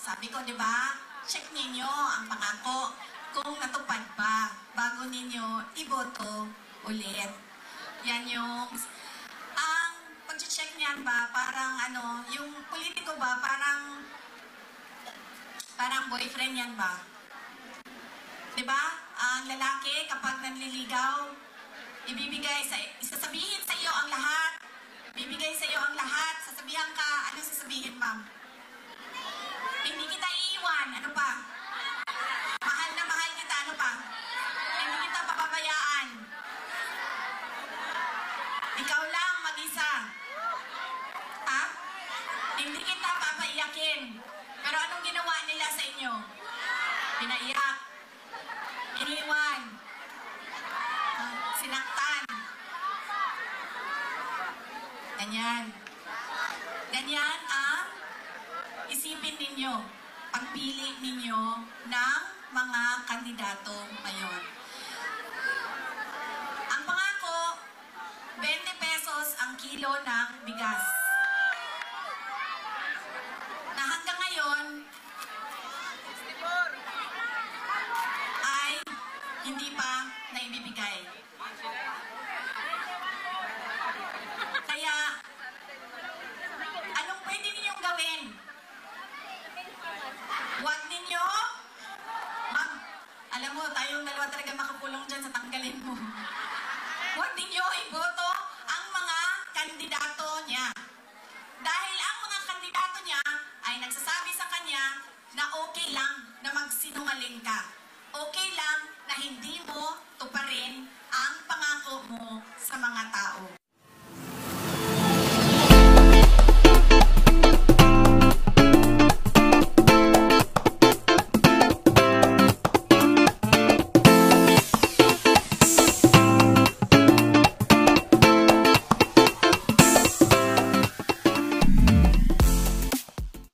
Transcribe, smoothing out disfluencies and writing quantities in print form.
Sabi ko, di ba? Check ninyo ang pangako kung natupad ba bago ninyo iboto ulit. Yan yung ang pag-check niyan ba, parang ano, yung politiko ba, parang boyfriend yan ba? Diba? Ang lalaki kapag nanliligaw, isasabihin sa iyo ang lahat. Bibigay sa iyo ang lahat. Sasabihan ka, ano sasabihin, ma'am? Hindi kita iiwan. Ano pa? Mahal na mahal kita. Ano pa? Hindi kita papabayaan. Ikaw lang mag-isa. Ha? Hindi kita papaiyakin. Pero anong ginawa nila sa inyo? Pinaiyak. Iniwan. Sinaktan. Ganyan. Ganyan ang isipin ninyo, pagpili ninyo ng mga kandidato ngayon. Ang pangako, 20 pesos ang kilo ng bigas. Na hanggang ngayon, ay hindi pa naibibigay. Kaya, anong pwede ninyong gawin? Huwag ninyo, ma'am, alam mo, tayong dalawa talaga makapulong dyan sa tanggalin mo. Huwag ninyo iboto ang mga kandidato niya. Dahil ang mga kandidato niya ay nagsasabi sa kanya na okay lang na magsinungaling ka. Okay lang na hindi mo tuparin ang pangako mo sa mga tao.